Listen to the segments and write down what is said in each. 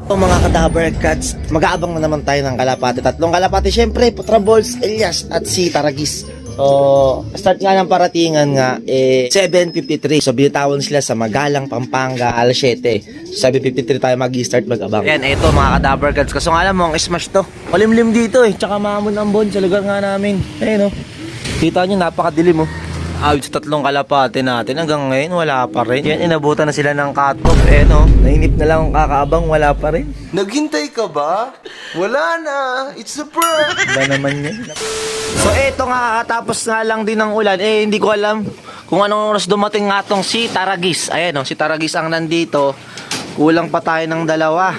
Mga kadaver cats, mag-aabang na naman tayo ng kalapate. Tatlong kalapate, syempre, Putra Balls, Elias, at si Taragis. So, start nga ng paratingan nga, 7:53. So, binitawan sila sa Magalang, Pampanga, alas 7. So, 7:53 tayo mag-start mag-abang. Yan, ito mga kadaver cats. Kasi alam mo, ang smash to. Malimlim dito tsaka maamon ang bon sa lugar nga namin. Ayun Kita nyo, napakadilim Awit sa tatlong kalapate natin hanggang ngayon wala pa rin. Yan, inabutan na sila ng cut-off. Nainip na lang ang kakaabang, wala pa rin. Naghintay ka ba? Wala na. It's a prank. Ba naman yan? So eto nga, tapos nga lang din ng ulan. Hindi ko alam kung anong oras dumating nga tong si Taragis. Ayan si Taragis ang nandito. Kulang pa tayo ng dalawa.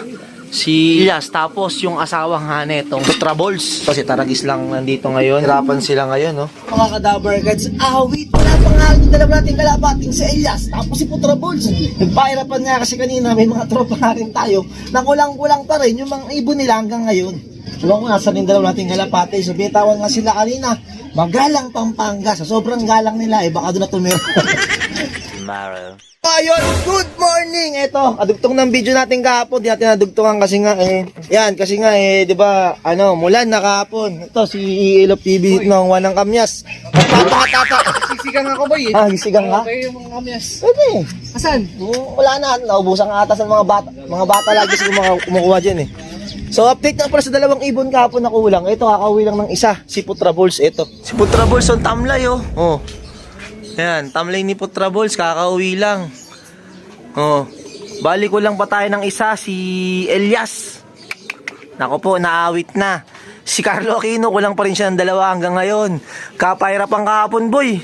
Si Elias, tapos yung asawang nitong Putra Balls. So si Taragis lang nandito ngayon. Hirapan sila ngayon Mga kadaver guys, wait, wala pa nga yung dalawa nating kalabating si Elias. Tapos si Putra Balls. Nagpahirapan nga kasi kanina, may mga tropa na rin tayo na kulang-kulang pa rin yung mga ibon nila hanggang ngayon. Alam ko nasa rin dalawa nating kalapate. So bitawan nga sila kanina, Magalang, Pampanga. Sa sobrang galang nila baka doon na tumira. Ayun, good morning! Ito, adugtong ng video natin kahapon. Di natin nadugtungan kasi nga yan, kasi nga di ba, mulan na kahapon. Ito, si Ilop TV ng Wanang Kamyas. Magpapakatata. Sisigang ako, boy. Gisigang ka? Okay, yung mga kamyas. Pwede. Asan? Wala na, naubusan ang atas ng mga bata. Mga bata lagi sila kumukuha dyan So, update na pala sa dalawang ibon kahapon na kulang. Ito, kakauwi lang ng isa, si Putra Balls. Ito. Si Putra Balls on tamlay, Yan, tamlay ni Putra Balls, kakauwi lang. Bali ko lang pa tayo ng isa, si Elias. Nako po, naawit na. Si Carlo Aquino, kulang pa rin siya ng dalawa hanggang ngayon. Kapahirapan kahapon, boy.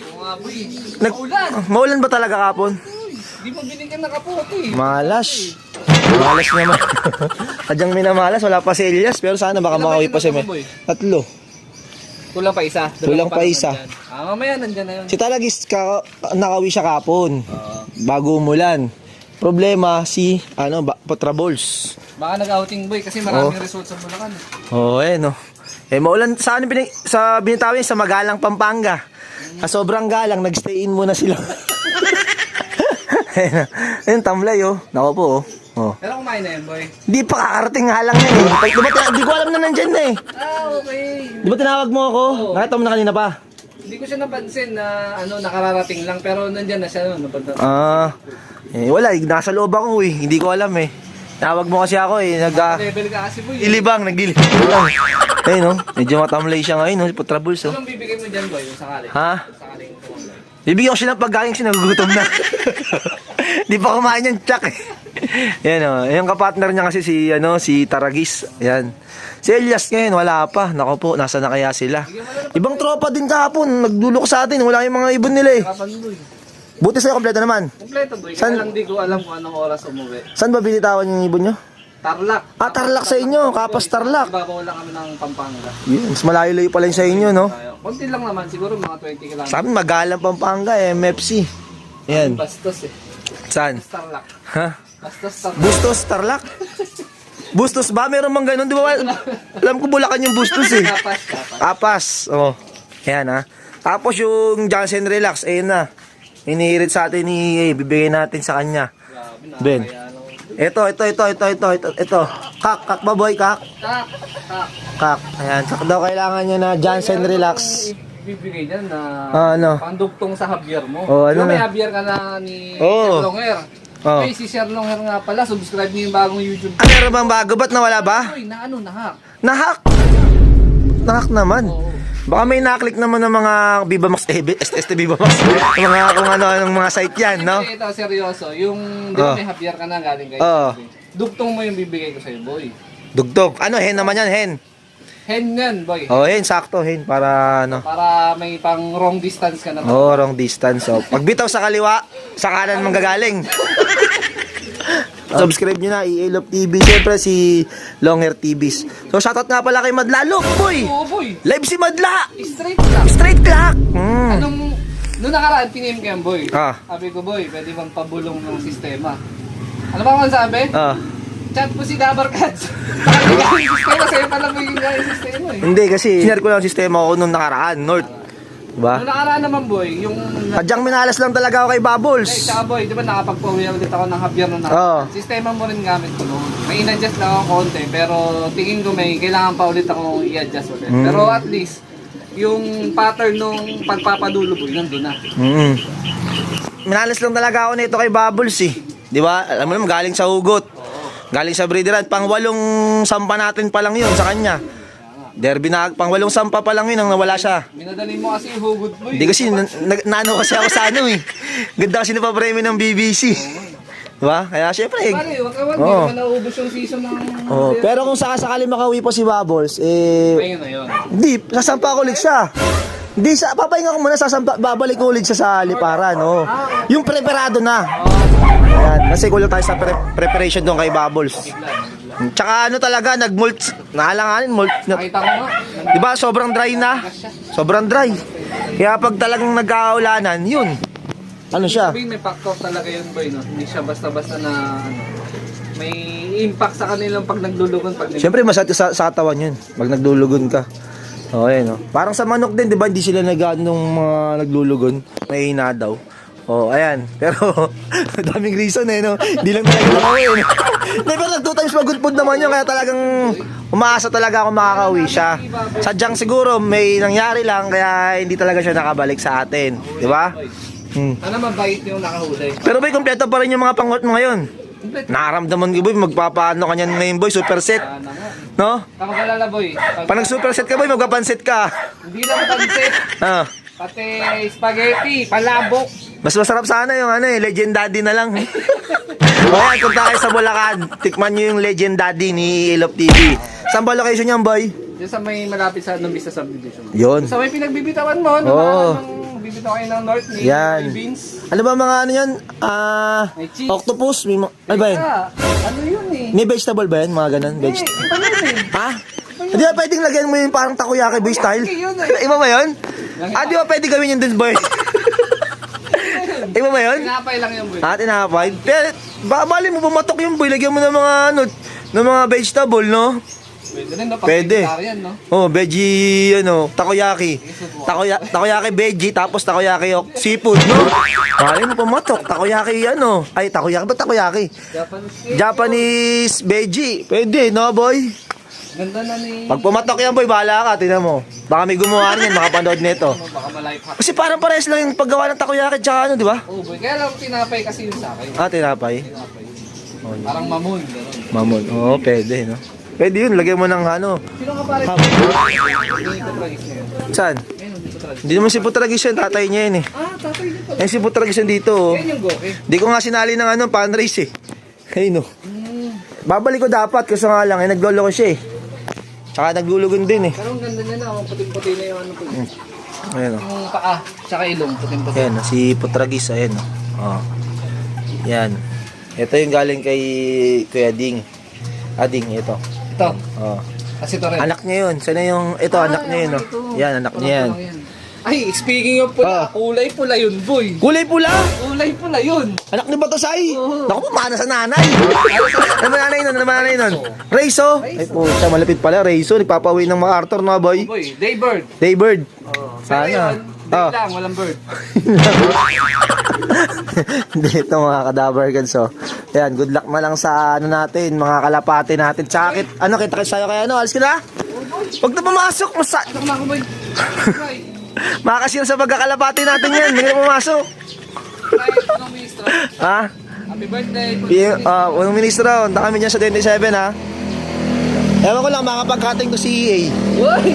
Maulan ba talaga kahapon? Di mo binigyan ng kaputo Malas. Malas naman. Kadyang minamalas, wala pa si Elias. Pero sana baka makauwi pa siya. Tatlo. Kulang pa isa. Kulang pa isa. Mamaya nandyan na yun. Si Talagis, nakawi siya kapon. Bago umulan. Problema si Putra Balls. Baka nag-outing, boy, kasi maraming resort sa Bulacan. Maulan sa binitawin sa Magalang, Pampanga. Sa sobrang galang, nag-stay in muna sila. Ayun, tamlay Nako po Pero kumain na yun, boy. Di pa kakarating nga lang yan Di ko alam na nandyan na Okay. Di ba tinawag mo ako? Nakita mo na kanina pa? Hindi ko siya napansin na nakararating lang, pero nandyan na siya napunta. Wala, nasa loob ako hindi ko alam Tawag mo kasi ako Level ka kasi, boy. naglilibang lang. Ayun medyo matamlay siya ngayon Putra Balls Anong bibigay mo dyan, boy, yung sakali? Sakaling tumulong. Bibigyan ko siya ng pagkain kasi nagugutom na. Di pa kumain yan, Chuck Yan yung kapartner niya kasi si Taragis. Yan. Si Elias ngayon, wala pa. Nako po, nasa na kaya sila? Ibang tropa din kahapon, nagdulok sa atin. Wala yung mga ibon nila Harapan, boy. Buti sa'yo, kompleto naman. Kompleto, boy. Kaya lang di ko alam kung anong oras umuwi. Saan ba binitawan yung ibon nyo? Tarlac. Tarlac sa inyo. Kapas Tarlac. Ibabaw lang kami ng Pampanga. Mas malayo-layo pala yung sa inyo, no? Konti lang naman, siguro mga 20 kilometers. Sa amin, Magalang, Pampanga, MFC. Yan. Bastos Saan? Tarlac. Bastos Tarlac. Bustos, Tarlac? Bustos ba? Meron mang ganun, di ba? Alam ko Bulacan yung Bustos Kapas. Ayan Tapos yung Johnson Relax, ayun na. Inihirit sa atin bibigay natin sa kanya. Ben. Ito. Kak ba boy, kak? Kak. Ayan, sak daw kailangan niya na Johnson Relax. Bibigay dyan na pandugtong sa Javier mo. May Javier ka na ni Sir Longer. Si Sir Longer nga pala, subscribe niyo yung bagong YouTube. Meron bang bago? Ba't nawala ba? Nahak. Nahak naman. Baka may naklik naman ng mga Vivamax, ST Vivamax. Mga kung ano-anong mga site yan, no? Ito, seryoso. Yung, di ba may Javier ka na galing kayo? Dugtong mo yung bibigay ko sa'yo, boy. Dugtog. Hen naman yan, hen. Hen yan, boy. Hen, sakto, hen. Para Para may pang wrong distance ka na. wrong distance. Pagbitaw sa kaliwa, sa kanan manggagaling. Subscribe nyo na, EA Love TV. Siyempre si Longer TVs. So shoutout nga pala kay Madla. Look, boy! Oo, boy. Live si Madla! Straight clock! Nung nakaraan, piname ka yan, boy. Sabi ko, boy, pwede bang pabulong ng sistema? Ano ba kung sabi? Chat po si Dabar Cats. Nakalimutan yung sistema, sa'yo pala magiging yung sistema Hindi, kasi sinare ko lang ang sistema ko nung nakaraan, North. Diba? Nung nakaraan naman boy, yung... Sadyang minalas lang talaga ako kay Bubbles. Hey, tsaka boy, di ba nakapag-pauwi ulit ako ng Javier na Oo. Sistema mo rin gamit ko noon. May in-adjust lang ako konti, pero tingin ko may kailangan pa ulit ako i-adjust ulit. Pero at least, yung pattern nung pagpapadulo boy, nandun na. Minalas lang talaga ako nito kay Bubbles eh. Di ba? Alam mo naman, galing sa hugot. Galing sa breederan. Pang 8 sampa natin pa lang yun sa kanya. Derby na, pang 8 sampa pa lang yun nang nawala siya. Minadali mo kasi yung hugot boy. Hindi kasi, nano kasi ako sa ano eh. Ganda kasi napapremyo ng BBC. Diba? Kaya syempre eh. Pare, wag di Oo. naman naubos yung season ng... Oh, pero kung sakasakali makauwi pa si Bubbles, Ayun na yun. hindi, sasampa ko ulit siya. Hindi, papahinga ko muna, babalik ko ulit siya sa liparan, no? Yung preparado na. Ayan, kasi kulang tayo sa preparation doon kay Bubbles. Tsaka ano talaga, nag-molt, naalanganin, molt. Nakita ko nga. Diba, sobrang dry na. Sobrang dry. Kaya pag talagang nagkakaulanan, yun. Ano siya? Sabihin may factor talaga yun boy, no? Hindi siya basta-basta na ano, may impact sa kanilang pag naglulugon. Siyempre, masakit sa katawan yun. Pag naglulugon ka. Okay, no? Parang sa manok din, di ba? Hindi sila nung mga naglulugon. Mahina daw. Oh, ayan. Pero, daming reason eh, no? Hindi lang talaga nakauwi, no? Hindi, pero 2 times mag-good food naman yun. Kaya talagang umaasa talaga ako makakauwi siya. Sadyang siguro, may nangyari lang. Kaya hindi talaga siya nakabalik sa atin. Di ba? Ano mabait yung nakahuli? Pero boy, kompleto pa rin yung mga pangot mo ngayon. Nakaramdaman ko boy, magpapaano ka niyan ngayon boy, superset. Sana nga. No? Kamagalala boy. Pag nag-superset ka boy, magpapansit ka. Hindi lang pansit, Ah. pati spaghetti, palabok. Mas masarap sana yung ano eh, Legend Daddy na lang. O yan, punta kayo sa Bulacan. Tikman nyo yung Legend Daddy ni Ilop TV. Saan ba location yan, boy? Diyan sa may malapit sa Numbista Subdivision. Yun. Sa may pinagbibitawan mo, bibitaw kayo ng North ni Yan. Beans. Ano ba mga ano yan? May cheese. Octopus? May ano ba yan? Ano yun eh? May vegetable ba yan? Mga ganun? Eh, iba yun eh. Ha? Di ba pwedeng lagyan mo yung parang takoyaki boy style? Yun eh. Iba ba yun? Di ba pwede gawin yun din boy? Iba ba yun? Tinapay lang yung boy. Tinapay. Pero, bali mo pumatok yung boy. Lagyan mo ng mga ano, ng mga vegetable, no? Pwede rin no, pag Pwede. vegetarian, no? Oh, veggie, ano, takoyaki. Takoyaki veggie, tapos takoyaki seafood, no? Bali mo pumatok. Takoyaki, ano? Ay, takoyaki ba takoyaki? Japanese veggie. Pwede, no, boy? Ganda na ni... Pag pumatok yan, boy, bahala ka. Tingnan mo. Baka may gumawa rin yan, makapanood nito. Baka ma-life hack. Kasi parang parehas lang yung paggawa ng takoyaki tsaka ano, di ba? Oh boy, kaya lang tinapay kasi yun sa akin. Tinapay. Tinapay. Parang mamon, gano'n. Mamon. Oo, pwede, no? Pwede yun, lagyan mo ng ano. Sino ka pare? Ham. Dito tragis na yun. Saan? Ayun, dito tragis. Hindi naman si Putragis yan, tatay niya yun eh. Tatay niyo pala. Eh, si Putragis yan dito, oh. Yan yung goke. Hindi ko nga sinali ng ano, pan-race eh. Ayun, no? Babalik ko dapat, kasi nga lang, naglolo ko siya eh. Tsaka naglulugon din eh. Pero ang ganda niya na, ang puting-puti na yung ano ko. Ayan, oh. Yung paa, tsaka ilong, puting-puti. Ayan, si Putragis, ayan, oh. Yan. Ito yung galing kay Kuya Ding. Ding, ito. Ito, Oh. kasi ito rin. Anak niya yun. Sana yung, ito, anak niya yun, oh. Yan, anak niya yan. Ay, speaking of pula, kulay pula yun, boy. Kulay pula! Kulay pula yun. Anak ni Batasay! Oo. Naku, pumana sa nanay! Ano ba nanay nun? Ano ba nanay nun? Raiso! Ay po, siya malapit pala. Raiso, nagpapauwi ng MacArthur na, boy. Boy, daybird. Daybird. Sana. Sana. Day lang, walang bird. Dito mga kadabargans, so. Ayan, good luck na lang sa ano natin, mga kalapati natin. Tsaka, ano, kita-kits tayo kaya, ano, alis ka na? Huwag na pumasok, Ito na ako, boy. makakasira sa pagkakalapati natin yan. Hindi na pumasok. Ha? Happy birthday. Unang ministro, punta kami dyan sa 27, ha? Ewan ko lang, makapag-cutting to si EA. Boy!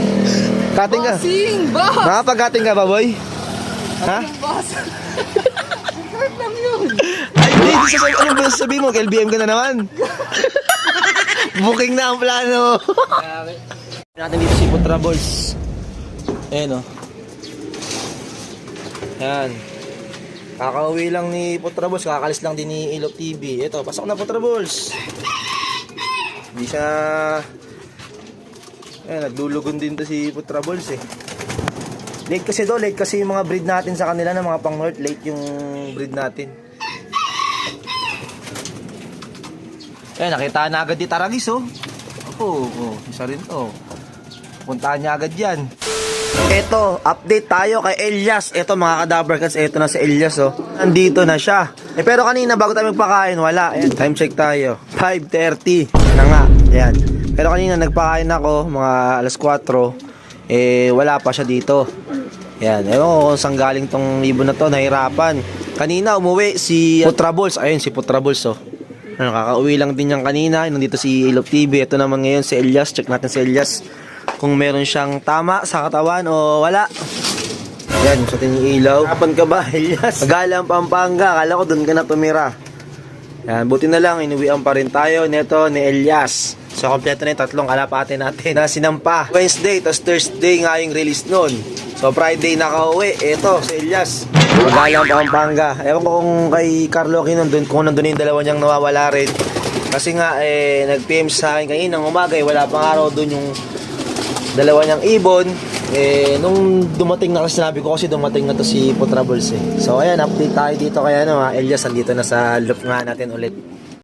Cutting ka? Bossing! Boss! Makapag-cutting ka ba, boy? Ha? Boss! Short lang yun. Ay, hindi, ano ba sasabihin mo? LBM ka na naman. Booking na ang plano. Natin dito si Putra Balls. Ayan, o. Yan. Kakauwi lang ni Putra Balls. Kakalis lang din ni Ilop TV. Ito, pasok na Putra Balls. Hindi siya... Ayan, naglulugon din to si Putra Balls eh. Late kasi yung mga breed natin sa kanila na mga pang north. Late yung breed natin. Ayan, nakita na agad di Taragis, oh. Ako, isa rin to. Puntahan niya agad yan. Eto, update tayo kay Elias. Eto mga ka-Dabbercats, eto na si Elias oh. Nandito na siya. Pero kanina bago tayo magpakain, wala. Ayan, time check tayo. 5:30 na nga. Ayan. Pero kanina nagpakain ako, mga alas 4. Wala pa siya dito. Ayan, ewan ko kung saan galing tong ibon na to, nahirapan. Kanina umuwi si Putrabols. Ayun, si Putrabols oh. Kakauwi lang din yan kanina. Nandito si Ilop TV. Ito naman ngayon si Elias. Check natin si Elias kung meron siyang tama sa katawan o wala. Yan, sa ating ilaw. Kapan ka ba, Elias? Magalang Pampanga. Kala ko doon ka na tumira. Yan, buti na lang. Inuwian pa rin tayo nito ni Elias. So, kompleto na yung tatlong kalapate natin na sinampa. Wednesday, tapos Thursday nga yung release nun. So, Friday nakauwi. Ito, si Elias. Magalang Pampanga. Ewan ko kung kay Carlo nandun, kung nandun yung dalawa niyang nawawala rin. Kasi nga, nag-PM sa akin kaninang umaga. Wala pang araw dun yung dalawa niyang ibon. Nung dumating na kasi sinabi ko kasi dumating na to si Putrabols So ayan, update tayo dito kaya Elias, andito na sa loop nga natin ulit.